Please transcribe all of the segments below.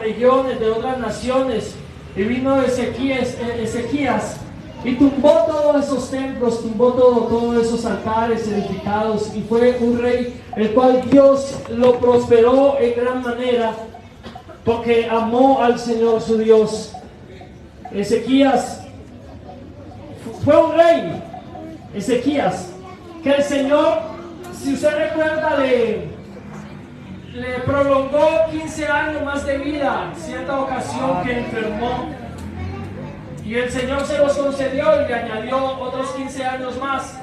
regiones, de otras naciones. Y vino Ezequías y tumbó todos esos templos, tumbó todos esos altares edificados, y fue un rey el cual Dios lo prosperó en gran manera porque amó al Señor su Dios. Ezequías fue un rey, Ezequías, que el Señor, si usted recuerda, le prolongó 15 años más de vida en cierta ocasión que enfermó. Y el Señor se los concedió y le añadió otros 15 años más.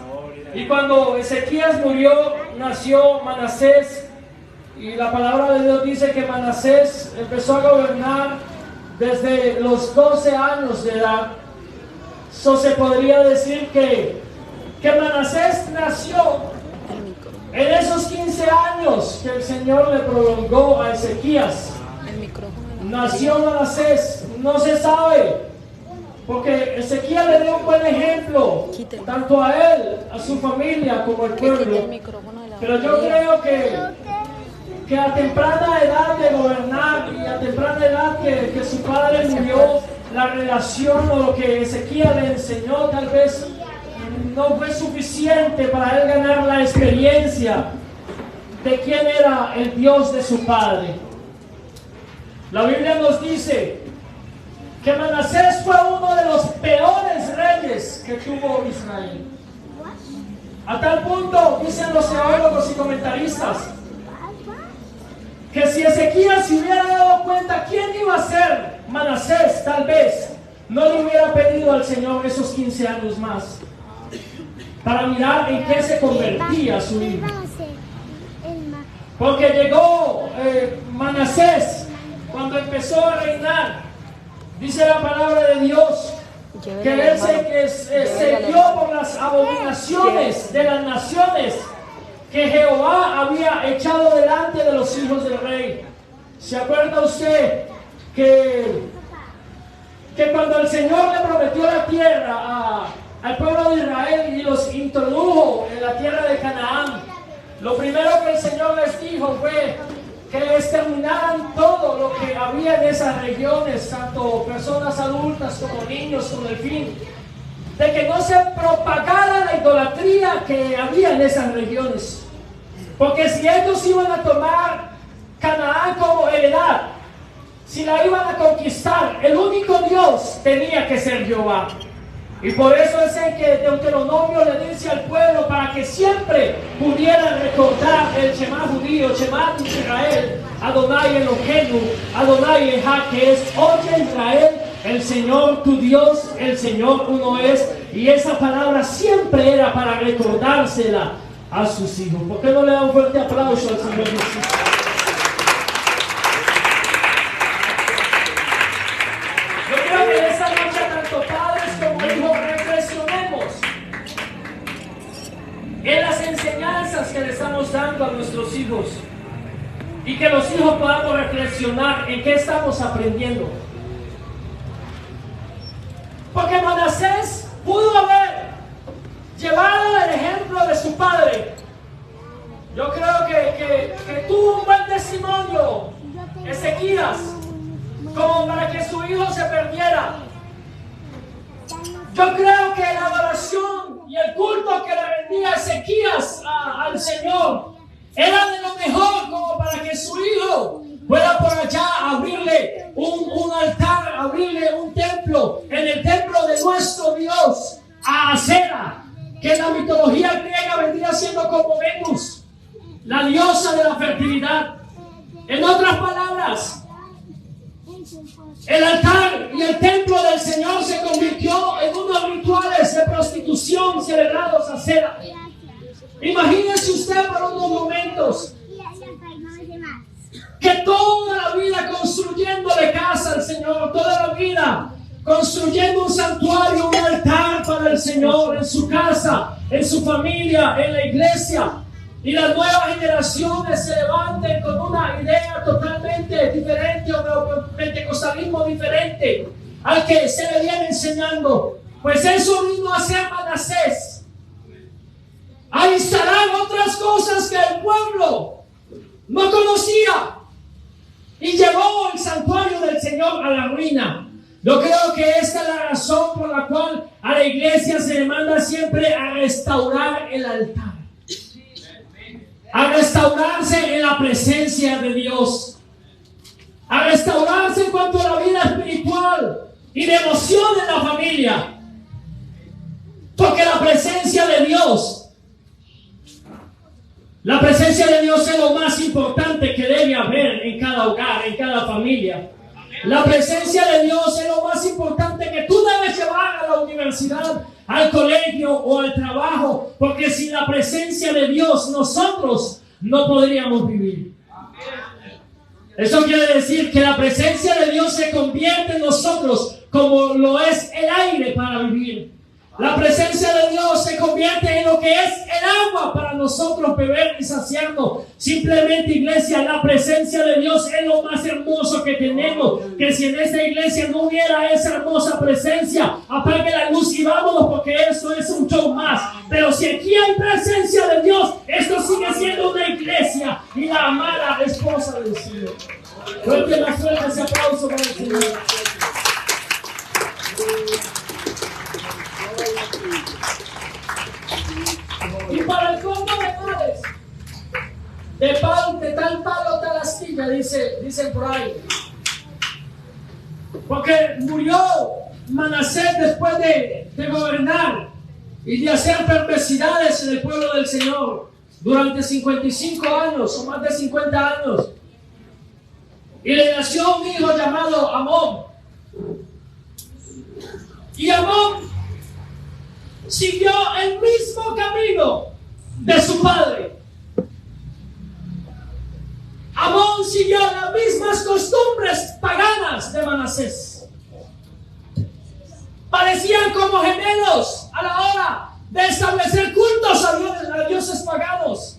Y cuando Ezequías murió, nació Manasés. Y la palabra de Dios dice que Manasés empezó a gobernar desde los 12 años de edad. Eso se podría decir que Manasés nació en esos 15 años que el Señor le prolongó a Ezequías. Nació Manasés, no se sabe. Porque Ezequías le dio un buen ejemplo, tanto a él, a su familia, como al pueblo. Pero yo creo que a temprana edad de gobernar y a temprana edad que su padre murió, la relación o lo que Ezequías le enseñó tal vez no fue suficiente para él ganar la experiencia de quién era el Dios de su padre. La Biblia nos dice que Manasés fue uno de los peores reyes que tuvo Israel. A tal punto, dicen los teólogos y comentaristas, que si Ezequías se hubiera dado cuenta quién iba a ser Manasés, tal vez no le hubiera pedido al Señor esos 15 años más para mirar en qué se convertía su hijo. Porque llegó Manasés cuando empezó a reinar. Dice la palabra de Dios que él se guió por las abominaciones de las naciones que Jehová había echado delante de los hijos del rey. ¿Se acuerda usted que cuando el Señor le prometió la tierra al pueblo de Israel y los introdujo en la tierra de Canaán, lo primero que el Señor les dijo fue que exterminaran todo lo que había en esas regiones, tanto personas adultas como niños, con el fin de que no se propagara la idolatría que había en esas regiones. Porque si ellos iban a tomar Canaán como heredad, si la iban a conquistar, el único Dios tenía que ser Jehová. Y por eso es el que Deuteronomio le dice al pueblo para que siempre pudieran recordar el Shema judío, Shema Israel, Adonai Eloheinu, Adonai Echad, que es: oye Israel, el Señor tu Dios, el Señor uno es. Y esa palabra siempre era para recordársela a sus hijos. ¿Por qué no le da un fuerte aplauso al Señor Jesús? Yo creo que en esta noche, tanto padres como hijos, reflexionemos en las enseñanzas que le estamos dando a nuestros hijos, y que los hijos podamos reflexionar en qué estamos aprendiendo. Porque Manasés pudo haber llevado el ejemplo de su padre. Yo creo que tuvo un buen testimonio Ezequías, como para que su hijo se perdiera. Yo creo que la adoración y el culto que le rendía Ezequías al Señor era de lo mejor, como para que su hijo pueda por allá abrirle un altar, abrirle un templo, en el templo de nuestro Dios, a Acera, que en la mitología griega vendría siendo como Venus, la diosa de la fertilidad. En otras palabras, el altar y el templo del Señor se convirtió en unos rituales de prostitución celebrados a Acera. Imagínese usted por unos momentos que toda la vida construyéndole casa al Señor, toda la vida construyendo un santuario, un altar para el Señor en su casa, en su familia, en la iglesia, y las nuevas generaciones se levanten con una idea totalmente diferente, o un pentecostalismo diferente al que se le viene enseñando. Pues eso vino a hacer Manasés, a instalar otras cosas que el pueblo no conocía, y llevó el santuario Señor a la ruina. Yo creo que esta es la razón por la cual a la iglesia se le manda siempre a restaurar el altar, a restaurarse en la presencia de Dios, a restaurarse en cuanto a la vida espiritual y de emoción en la familia. Porque la presencia de Dios es lo más importante que debe haber en cada hogar, en cada familia. La presencia de Dios es lo más importante que tú debes llevar a la universidad, al colegio o al trabajo, porque sin la presencia de Dios nosotros no podríamos vivir. Eso quiere decir que la presencia de Dios se convierte en nosotros como lo es el aire para vivir. La presencia de Dios se convierte en lo que es el agua para nosotros beber y saciarnos. Simplemente, iglesia, la presencia de Dios es lo más hermoso que tenemos. Que si en esta iglesia no hubiera esa hermosa presencia, apague la luz y vámonos, porque eso es un show más. Pero si aquí hay presencia de Dios, esto sigue siendo una iglesia y la amada esposa del Señor. Fuerte más fuerte ese aplauso para el Señor. Y para el colmo de males, de tal palo, tal astilla, dicen por ahí. Porque murió Manasés después de gobernar y de hacer perversidades en el pueblo del Señor durante 55 años o más de 50 años. Y le nació un hijo llamado Amón. Y Amón siguió el mismo camino de su padre. Amón siguió las mismas costumbres paganas de Manasés. Parecían como gemelos a la hora de establecer cultos a dioses paganos.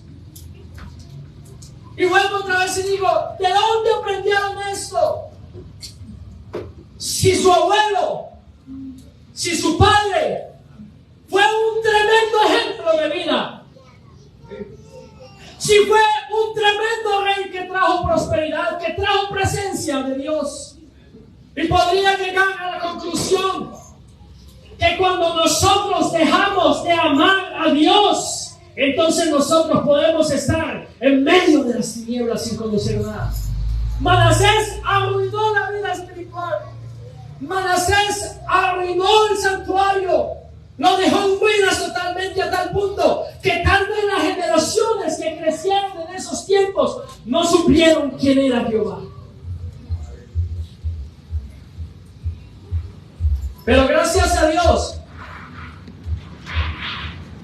Y vuelvo otra vez y digo, ¿de dónde aprendieron esto? Si su abuelo, si su padre fue un tremendo ejemplo de vida, si fue un tremendo rey que trajo prosperidad, que trajo presencia de Dios, y podría llegar a la conclusión que cuando nosotros dejamos de amar a Dios, entonces nosotros podemos estar en medio de las tinieblas sin conocer nada. Manasés arruinó la vida espiritual. Manasés arruinó el santuario. Lo dejó en ruinas totalmente, a tal punto que tal vez las generaciones que crecieron en esos tiempos no supieron quién era Jehová. Pero gracias a Dios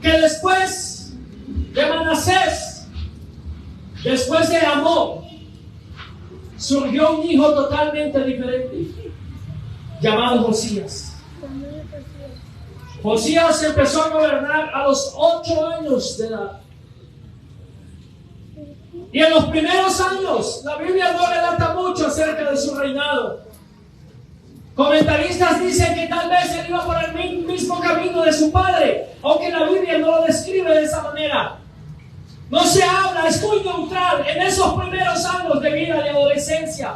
que después de Manasés, después de Amón, surgió un hijo totalmente diferente llamado Josías. Josías empezó a gobernar a los 8 años de edad. Y en los primeros años, la Biblia no relata mucho acerca de su reinado. Comentaristas dicen que tal vez él iba por el mismo camino de su padre, aunque la Biblia no lo describe de esa manera. No se habla, es muy neutral en esos primeros años de vida, de adolescencia.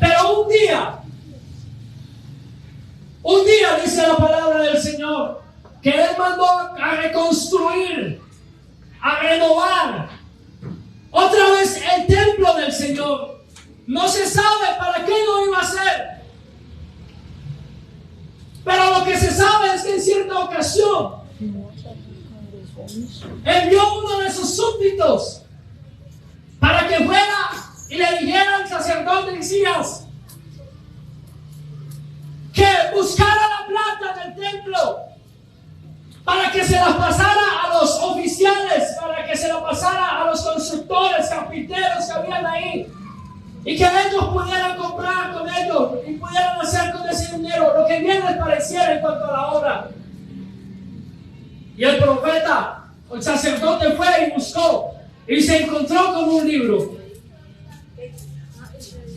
Pero un día dice la palabra del Señor, que Él mandó a reconstruir, a renovar otra vez el templo del Señor. No se sabe para qué lo iba a hacer, pero lo que se sabe es que en cierta ocasión envió uno de sus súbditos para que fuera y le dijera al sacerdote Hilcías que buscara la plata del templo para que se la pasara a los oficiales, para que se la pasara a los constructores, carpinteros que habían ahí, y que ellos pudieran comprar con ellos y pudieran hacer con ese dinero lo que bien les pareciera en cuanto a la obra. Y el profeta, el sacerdote, fue y buscó y se encontró con un libro.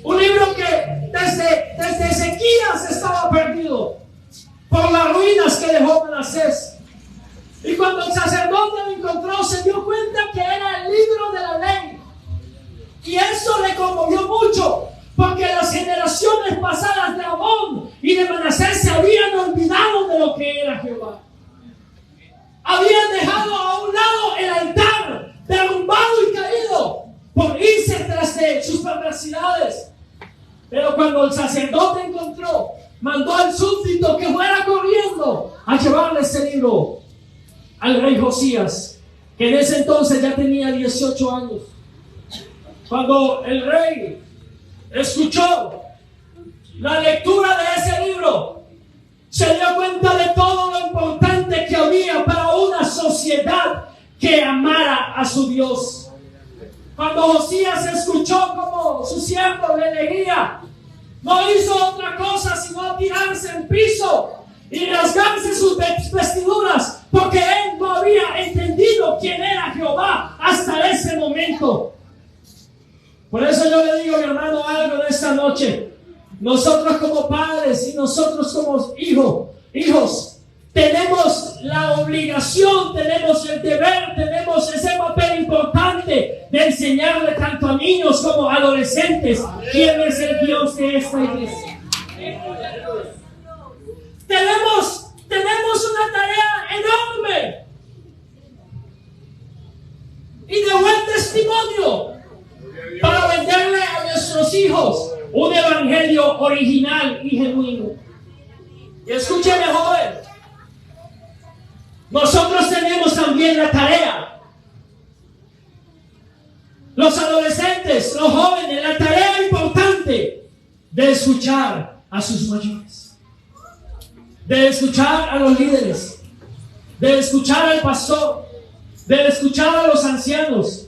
Un libro que desde Ezequías estaba perdido por las ruinas que dejó Manasés. Y cuando el sacerdote lo encontró, se dio cuenta que era el libro de la ley. Y eso le conmovió mucho, pasadas de Amón y de Manasés se habían olvidado de lo que era Jehová. Habían dejado a un lado el altar derrumbado y caído por irse tras de sus perversidades. Pero cuando el sacerdote encontró, mandó al súbdito que fuera corriendo a llevarle ese libro al rey Josías, que en ese entonces ya tenía 18 años. Cuando el rey escuchó la lectura de ese libro, se dio cuenta de todo lo importante que había para una sociedad que amara a su Dios. Cuando Josías escuchó como su siervo le leía, no hizo otra cosa sino tirarse en piso y rasgarse sus vestiduras, porque él no había entendido quién era Jehová hasta ese momento. Por eso yo le digo, mi hermano, algo de esta noche. Nosotros como padres y nosotros como hijos, tenemos la obligación, tenemos el deber, tenemos ese papel importante de enseñarle tanto a niños como a adolescentes quién es el Dios de esta iglesia. Tenemos una tarea enorme y de buen testimonio para venderle a nuestros hijos un evangelio original y genuino. Y escúcheme, joven, nosotros tenemos también la tarea, los adolescentes, los jóvenes, la tarea importante de escuchar a sus mayores, de escuchar a los líderes, de escuchar al pastor, de escuchar a los ancianos.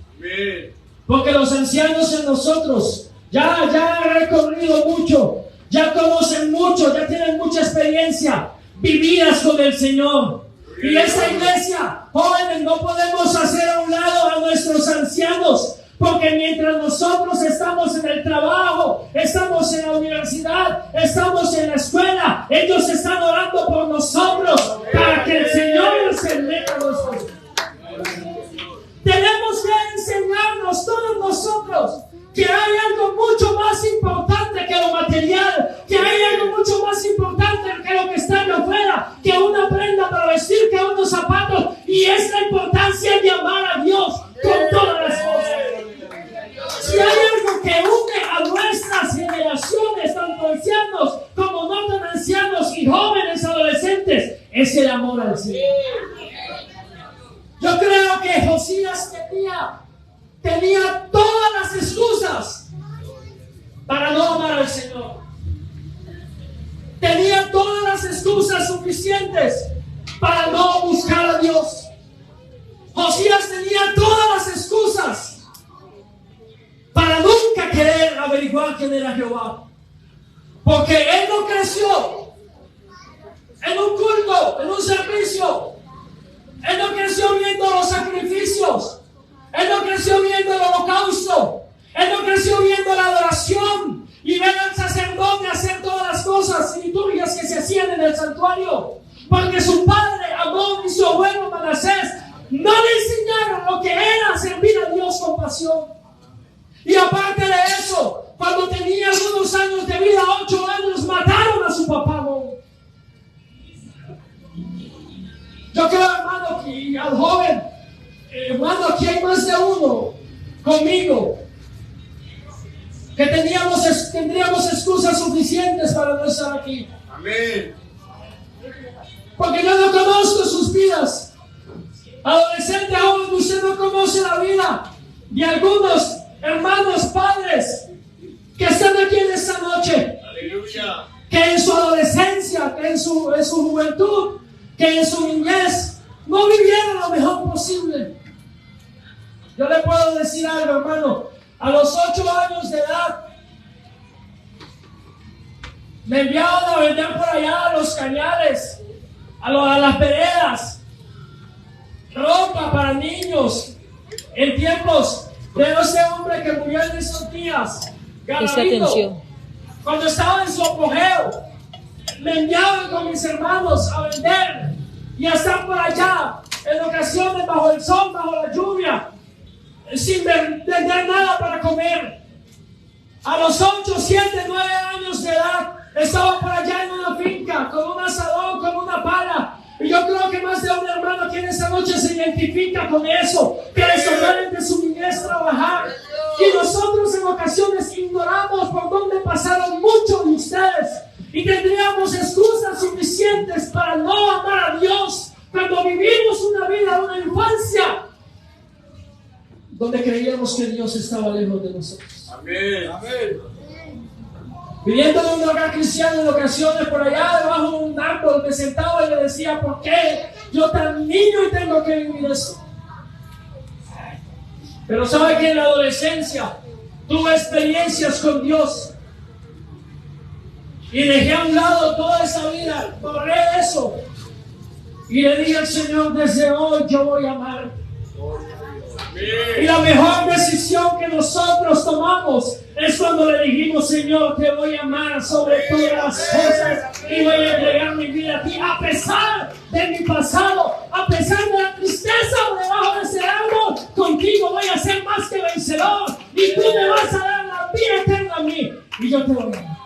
Porque los ancianos en nosotros ya han recorrido mucho, ya conocen mucho, ya tienen mucha experiencia vividas con el Señor. Y esta iglesia, jóvenes, no podemos hacer a un lado a nuestros ancianos, porque mientras nosotros estamos en el trabajo, estamos en la universidad, estamos en la escuela, ellos están orando por nosotros para que el Señor se meta a nosotros. Tenemos que enseñarnos todos nosotros que hay algo mucho más importante que lo material, que hay algo mucho más importante que lo que está allá afuera, que una prenda para vestir, que unos zapatos, y es la importancia de amar a Dios con todas las cosas. Si hay algo que une a nuestras generaciones, tanto ancianos como no tan ancianos y jóvenes adolescentes, es el amor al Señor. Yo creo que Josías tenía todas las excusas para no amar al Señor. Tenía todas las excusas suficientes para no buscar a Dios. Josías tenía todas las excusas para nunca querer averiguar quién era Jehová. Porque él no creció en un culto, en un servicio. Él no creció viendo los sacrificios. Él no creció viendo el holocausto. Él no creció viendo la adoración y ver al sacerdote hacer todas las cosas y liturgias que se hacían en el santuario. Porque su padre Amón y su abuelo Manasés no le enseñaron lo que era servir a Dios con pasión. Y aparte de eso, cuando tenía algunos años de vida, 8 años, mataron a su papá Amón. Yo creo, hermano, que al joven, hermano, aquí hay más de uno conmigo, que tendríamos excusas suficientes para no estar aquí. Amén. Porque yo no conozco sus vidas. Adolescente, joven, usted no conoce la vida de algunos hermanos, padres, que están aquí en esta noche. Aleluya. Que en su adolescencia, que en su juventud, que en su niñez no vivieron lo mejor posible. Yo le puedo decir algo, hermano. A los 8 años de edad me enviaban a vender por allá a los cañales, a las veredas, ropa para niños, en tiempos de ese hombre que murió en esos días, Garavito. Cuando estaba en su apogeo, me enviaban con mis hermanos a vender y a estar por allá, en ocasiones bajo el sol, bajo la lluvia, sin vender nada para comer. A los 8, 7, 9 años de edad, estaba por allá en una finca, con un asadón, con una pala. Y yo creo que más de un hermano aquí en esta noche se identifica con eso, que les tocaron de su niñez trabajar. Y nosotros en ocasiones ignoramos por dónde pasaron muchos de ustedes. Y tendríamos excusas suficientes para no amar a Dios cuando vivimos una vida, una infancia, donde creíamos que Dios estaba lejos de nosotros. Amén. Amén. Viviendo en un hogar cristiano, en ocasiones por allá debajo de un árbol me sentaba y le decía, ¿por qué yo tan niño y tengo que vivir eso? Pero sabe que en la adolescencia tuve experiencias con Dios y dejé a un lado toda esa vida, borré eso y le dije al Señor, desde hoy yo voy a amar. Y la mejor decisión que nosotros tomamos es cuando le dijimos, Señor, te voy a amar sobre todas las cosas y voy a entregar mi vida a ti, a pesar de mi pasado, a pesar de la tristeza debajo de ese árbol. Contigo voy a ser más que vencedor y tú me vas a dar la vida eterna a mí y yo te voy a amar.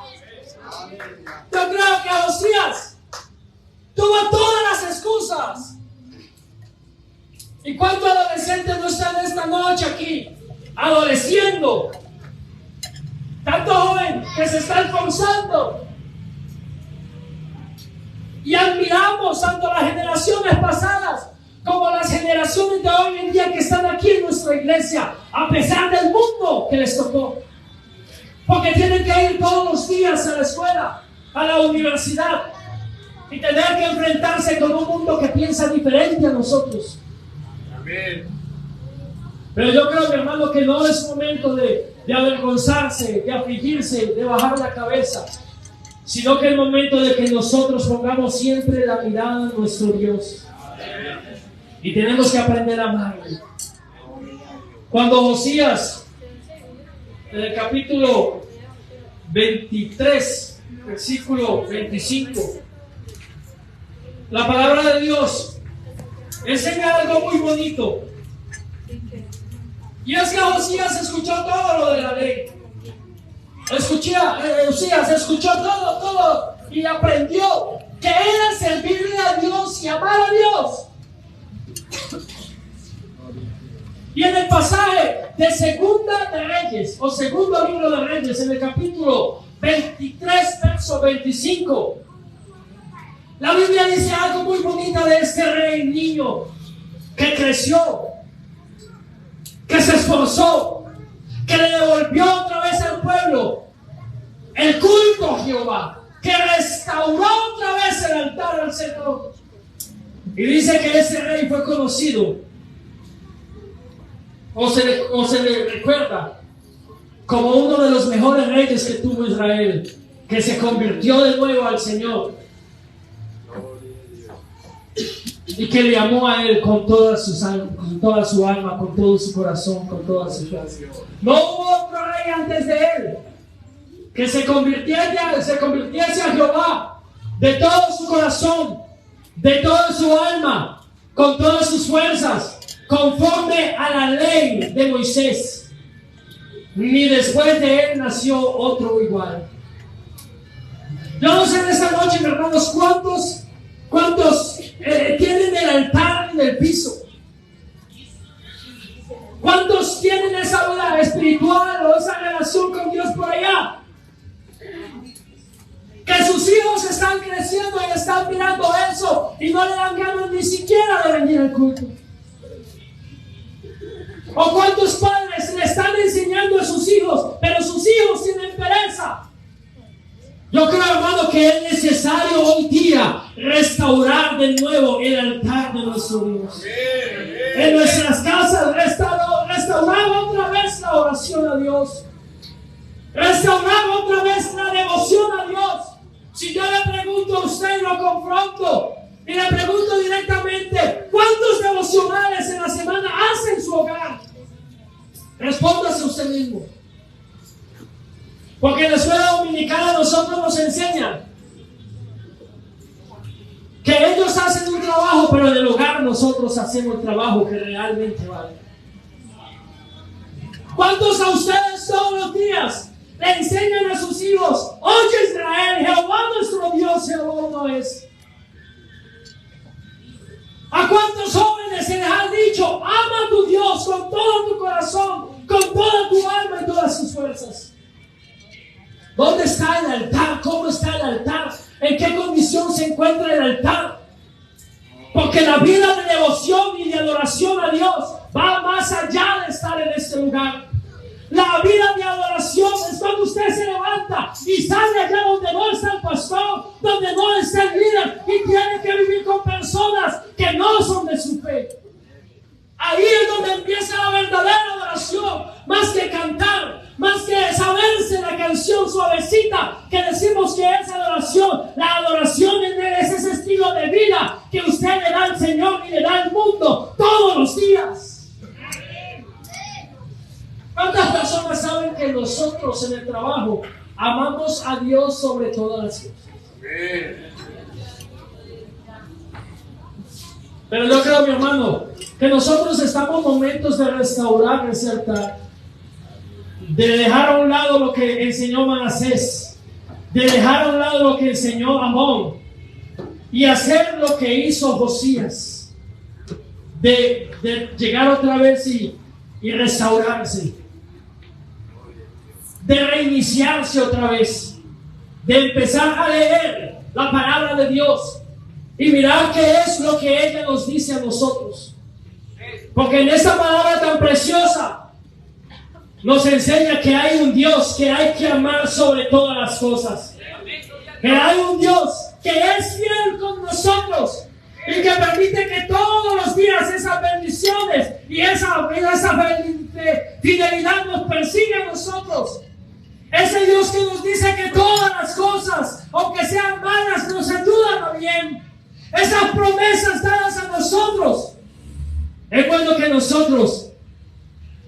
Yo creo que Josías tuvo todas las excusas. ¿Y cuántos adolescentes no están esta noche aquí? Adoleciendo. Tanto joven que se está esforzando. Y admiramos tanto las generaciones pasadas como las generaciones de hoy en día que están aquí en nuestra iglesia, a pesar del mundo que les tocó. Porque tienen que ir todos los días a la escuela, a la universidad, y tener que enfrentarse con un mundo que piensa diferente a nosotros. Pero yo creo, mi hermano, que no es momento de avergonzarse, de afligirse, de bajar la cabeza, sino que es momento de que nosotros pongamos siempre la mirada en nuestro Dios. Y tenemos que aprender a amarle. Cuando Josías, en el capítulo 23, versículo 25, la palabra de Dios enseña algo muy bonito. Y es que Josías escuchó todo lo de la ley. Josías escuchó todo y aprendió que era servirle a Dios y amar a Dios. Y en el pasaje de Segunda de Reyes, o Segundo Libro de Reyes, en el capítulo 23, verso 25, la Biblia dice algo muy bonito de este rey niño que creció, que se esforzó, que le devolvió otra vez al pueblo el culto a Jehová, que restauró otra vez el altar al Señor. Y dice que ese rey fue conocido, o se le recuerda como uno de los mejores reyes que tuvo Israel, que se convirtió de nuevo al Señor y que le amó a Él con toda su alma, con todo su corazón, con toda su fuerza. No hubo otro rey antes de Él que se convirtiese a Jehová de todo su corazón, de toda su alma, con todas sus fuerzas, conforme a la ley de Moisés. Ni después de Él nació otro igual. Yo no sé en esta noche, mis hermanos, ¿cuántos tienen el altar en el piso? ¿Cuántos tienen esa vida espiritual o esa relación con Dios por allá? Que sus hijos están creciendo y están mirando eso y no le dan ganas ni siquiera de venir al culto. ¿O cuántos padres le están enseñando a sus hijos, pero sus hijos tienen pereza? Yo creo, hermano, que es necesario hoy día restaurar de nuevo el altar de nuestro Dios. En nuestras casas, restaurar otra vez la oración a Dios. Restaurar otra vez la devoción a Dios. Si yo le pregunto a usted y lo confronto, y le pregunto directamente, ¿cuántos devocionales en la semana hace en su hogar? Respóndase usted mismo. Porque en la escuela dominical a nosotros nos enseñan que ellos hacen un trabajo, pero en el hogar nosotros hacemos el trabajo que realmente vale. ¿Cuántos a ustedes todos los días le enseñan a sus hijos: oye Israel, Jehová nuestro Dios, Jehová uno es. ¿A cuántos jóvenes se les ha dicho: ama a tu Dios con todo tu corazón, con toda tu alma y todas tus fuerzas? ¿Dónde está el altar? ¿Cómo está el altar? ¿En qué condición se encuentra el altar? Porque la vida de devoción y de adoración a Dios va más allá de estar en este lugar. La vida de adoración es cuando usted se levanta y sale allá donde no está el pastor, donde no está el líder, y tiene que vivir con personas que no son de su fe. Ahí es donde empieza la verdadera adoración, más que cantar, más que saberse la canción suavecita que decimos que es adoración. La adoración es ese estilo de vida que usted le da al Señor y le da al mundo todos los días. ¿Cuántas personas saben que nosotros en el trabajo amamos a Dios sobre todas las cosas? Pero yo creo, mi hermano, que nosotros estamos en momentos de restaurar ese altar, de dejar a un lado lo que enseñó Manasés, de dejar a un lado lo que enseñó Amón, y hacer lo que hizo Josías, de llegar otra vez y restaurarse, de reiniciarse otra vez, de empezar a leer la palabra de Dios y mirar qué es lo que ella nos dice a nosotros. Porque en esta palabra tan preciosa nos enseña que hay un Dios que hay que amar sobre todas las cosas, que hay un Dios que es fiel con nosotros y que permite que todos los días esas bendiciones y esa fidelidad nos persiga a nosotros. Ese Dios que nos dice que todas las cosas, aunque sean malas, nos ayudan a bien. Esas promesas dadas a nosotros. Es bueno que nosotros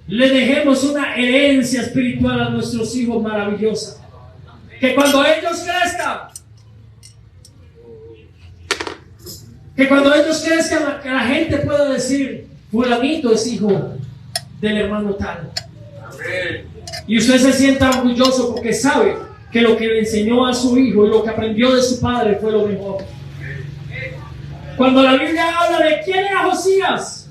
le dejemos una herencia espiritual a nuestros hijos maravillosa. Que cuando ellos crezcan, que la gente pueda decir: fulanito es hijo del hermano tal. Amén. Y usted se sienta orgulloso porque sabe que lo que le enseñó a su hijo y lo que aprendió de su padre fue lo mejor. Cuando la Biblia habla de quién era Josías,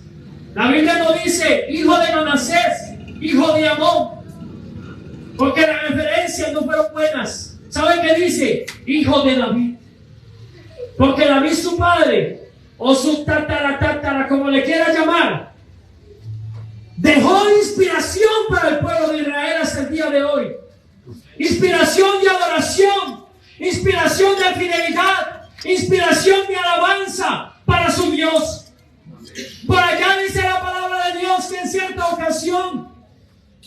la Biblia no dice hijo de Manasés, hijo de Amón, porque las referencias no fueron buenas. ¿Sabe qué dice? Hijo de David. Porque David, su padre, o su tatara, como le quiera llamar, dejó inspiración para el pueblo de Israel hasta el día de hoy. Inspiración de adoración, inspiración de fidelidad, inspiración de alabanza para su Dios. Por allá dice la palabra de Dios que en cierta ocasión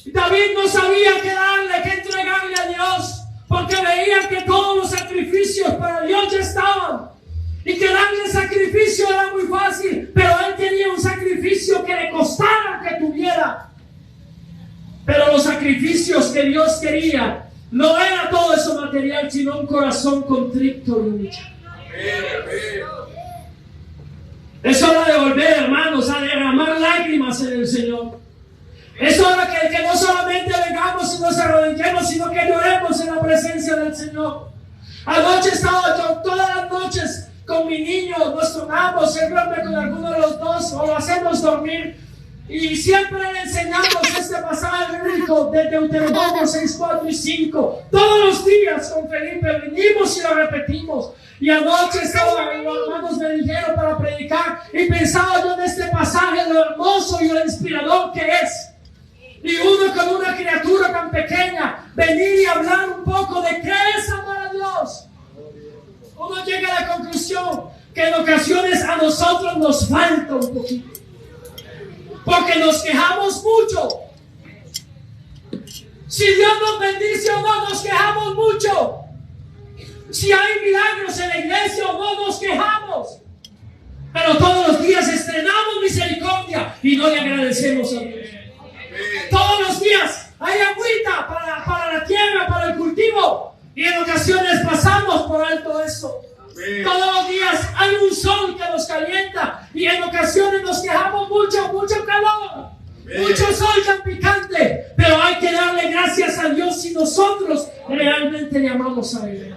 David no sabía qué darle, qué entregarle a Dios, porque veía que todos los sacrificios para Dios ya estaban y que darle sacrificio era muy fácil, pero él tenía un sacrificio que le costara que tuviera. Pero los sacrificios que Dios quería no era todo eso material, sino un corazón contrito y humillado. Es hora de volver, hermanos, a derramar lágrimas en el Señor. Es hora que no solamente vengamos y nos arrodillemos, sino que lloremos en la presencia del Señor. Anoche estaba yo todas las noches con mi niño, nos tomamos siempre con alguno de los dos o lo hacemos dormir y siempre le enseñamos este pasaje bíblico de Deuteronomio 6, 4 y 5 todos los días con Felipe, venimos y lo repetimos. Y anoche estaba, los hermanos me dijeron para predicar y pensaba yo en este pasaje lo hermoso y lo inspirador que es. Y uno con una criatura tan pequeña venir y hablar un poco de qué es amar a Dios, uno llega a la conclusión que en ocasiones a nosotros nos falta un poquito, porque nos quejamos mucho. Si Dios nos bendice o no, nos quejamos mucho. Si hay milagros en la iglesia o no, nos quejamos. Pero todos los días estrenamos misericordia y no le agradecemos a Dios. Todos los días hay agüita para la tierra, para el cultivo, y en ocasiones pasamos por alto eso. Todos los días hay un sol que nos calienta y en ocasiones nos quejamos mucho calor. Muchos oigan picante, pero hay que darle gracias a Dios si nosotros realmente le amamos a Él.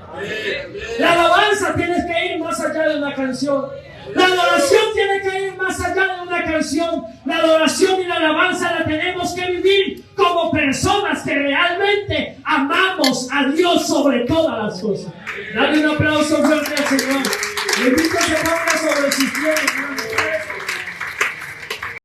La alabanza tiene que ir más allá de una canción. La adoración tiene que ir más allá de una canción. La adoración y la alabanza la tenemos que vivir como personas que realmente amamos a Dios sobre todas las cosas. Dale un aplauso fuerte al Señor. Le invito